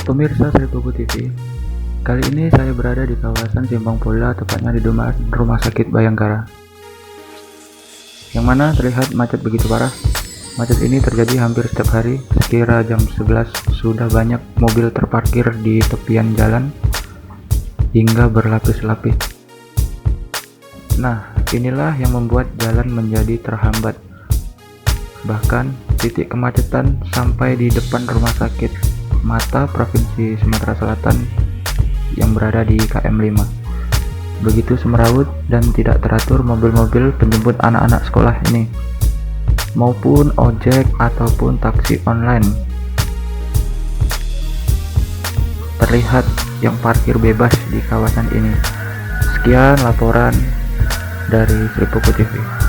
Pemirsa Sri Pugu TV, kali ini saya berada di kawasan Simpang Pola, tepatnya di Rumah Sakit Bayangkara, yang mana terlihat macet begitu parah. Macet ini terjadi hampir setiap hari. Sekira jam 11 sudah banyak mobil terparkir di tepian jalan hingga berlapis-lapis. Nah, inilah yang membuat jalan menjadi terhambat. Bahkan titik kemacetan sampai di depan Rumah Sakit Mata Provinsi Sumatera Selatan yang berada di KM 5. Begitu semrawut dan tidak teratur mobil-mobil penjemput anak-anak sekolah ini, maupun ojek ataupun taksi online. Terlihat yang parkir bebas di kawasan ini. Sekian laporan dari Sri Pugu TV.